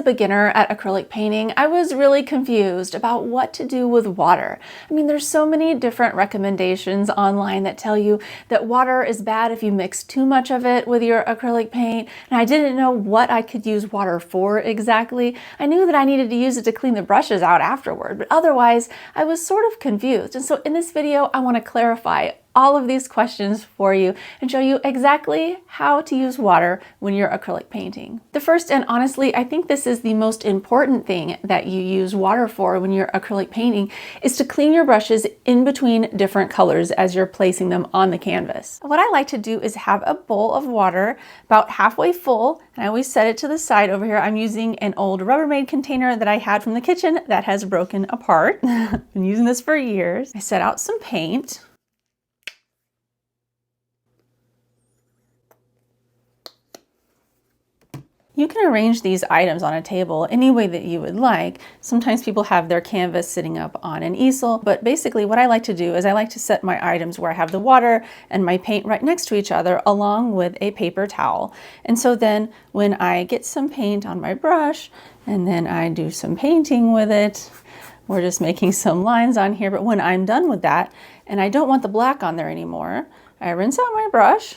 a beginner at acrylic painting, I was really confused about what to do with water. I mean, there's so many different recommendations online that tell you that water is bad if you mix too much of it with your acrylic paint, and I didn't know what I could use water for exactly. I knew that I needed to use it to clean the brushes out afterward, but otherwise I was sort of confused. And so in this video, I want to clarify all of these questions for you and show you exactly how to use water when you're acrylic painting. The first, and honestly, I think this is the most important thing that you use water for when you're acrylic painting, is to clean your brushes in between different colors as you're placing them on the canvas. What I like to do is have a bowl of water about halfway full, and I always set it to the side over here. I'm using an old Rubbermaid container that I had from the kitchen that has broken apart. Been using this for years. I set out some paint. You can arrange these items on a table any way that you would like. Sometimes people have their canvas sitting up on an easel, but basically what I like to do is I like to set my items where I have the water and my paint right next to each other along with a paper towel. And so then when I get some paint on my brush and then I do some painting with it, we're just making some lines on here, but when I'm done with that and I don't want the black on there anymore, I rinse out my brush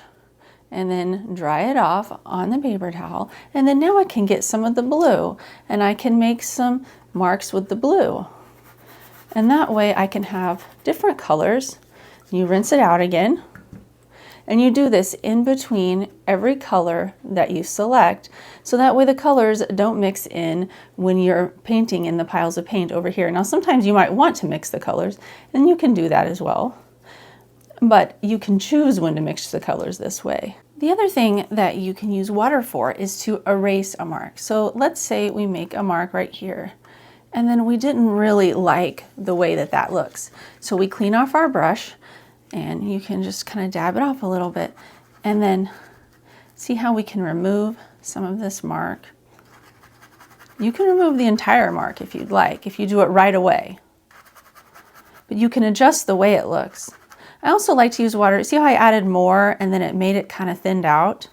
and then dry it off on the paper towel. And then now I can get some of the blue and I can make some marks with the blue. And that way I can have different colors. You rinse it out again. And you do this in between every color that you select. So that way the colors don't mix in when you're painting in the piles of paint over here. Now sometimes you might want to mix the colors, and you can do that as well. But you can choose when to mix the colors this way. The other thing that you can use water for is to erase a mark. So let's say we make a mark right here, and then we didn't really like the way that that looks. So we clean off our brush, and you can just kind of dab it off a little bit, and then see how we can remove some of this mark. You can remove the entire mark if you'd like, if you do it right away. But you can adjust the way it looks. I also like to use water. See how I added more and then it made it kind of thinned out?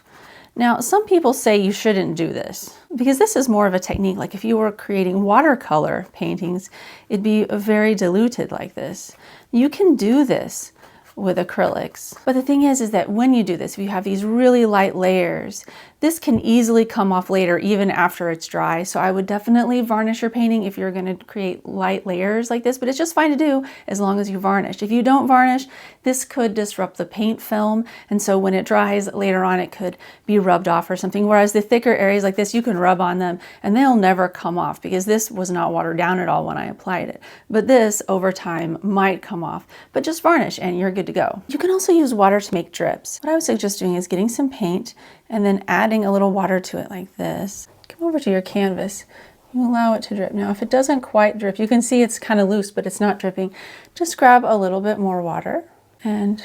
Now, some people say you shouldn't do this because this is more of a technique. Like if you were creating watercolor paintings, it'd be very diluted like this. You can do this with acrylics. But the thing is that when you do this, if you have these really light layers, this can easily come off later, even after it's dry. So I would definitely varnish your painting if you're going to create light layers like this, but it's just fine to do as long as you varnish. If you don't varnish, this could disrupt the paint film. And so when it dries later on, it could be rubbed off or something. Whereas the thicker areas like this, you can rub on them and they'll never come off because this was not watered down at all when I applied it. But this over time might come off, but just varnish and you're good to go. You can also use water to make drips. What I would suggest doing is getting some paint and then adding a little water to it like this. Come over to your canvas. You allow it to drip. Now, if it doesn't quite drip, you can see it's kind of loose, but it's not dripping. Just grab a little bit more water. And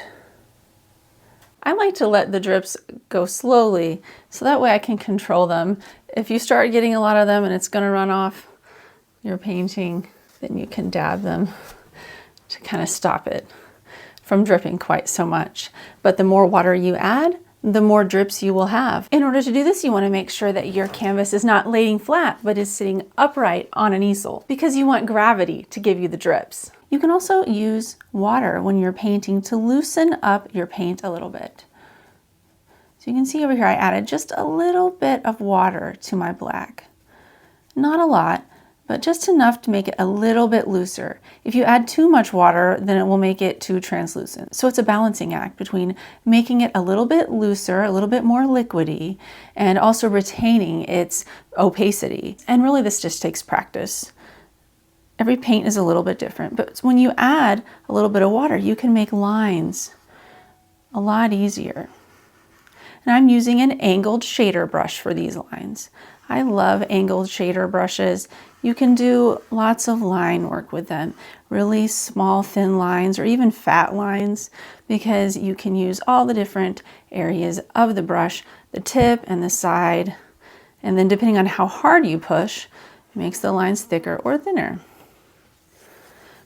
I like to let the drips go slowly, so that way I can control them. If you start getting a lot of them and it's going to run off your painting, then you can dab them to kind of stop it from dripping quite so much. But the more water you add, the more drips you will have. In order to do this, you want to make sure that your canvas is not laying flat, but is sitting upright on an easel because you want gravity to give you the drips. You can also use water when you're painting to loosen up your paint a little bit. So you can see over here, I added just a little bit of water to my black. Not a lot, but just enough to make it a little bit looser. If you add too much water, then it will make it too translucent. So it's a balancing act between making it a little bit looser, a little bit more liquidy, and also retaining its opacity. And really this just takes practice. Every paint is a little bit different, but when you add a little bit of water, you can make lines a lot easier. And I'm using an angled shader brush for these lines. I love angled shader brushes. You can do lots of line work with them, really small, thin lines, or even fat lines, because you can use all the different areas of the brush, the tip and the side, and then depending on how hard you push, it makes the lines thicker or thinner.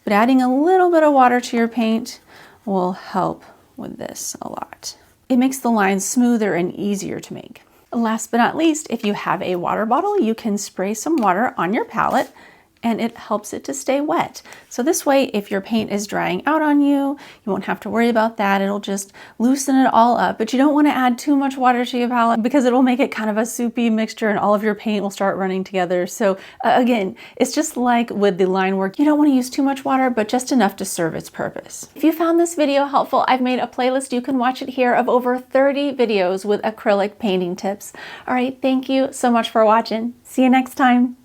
But adding a little bit of water to your paint will help with this a lot. It makes the lines smoother and easier to make. Last but not least, if you have a water bottle, you can spray some water on your palette and it helps it to stay wet. So this way, if your paint is drying out on you, you won't have to worry about that. It'll just loosen it all up, but you don't want to add too much water to your palette because it will make it kind of a soupy mixture and all of your paint will start running together. So again, it's just like with the line work. You don't want to use too much water, but just enough to serve its purpose. If you found this video helpful, I've made a playlist. You can watch it here of over 30 videos with acrylic painting tips. All right, thank you so much for watching. See you next time.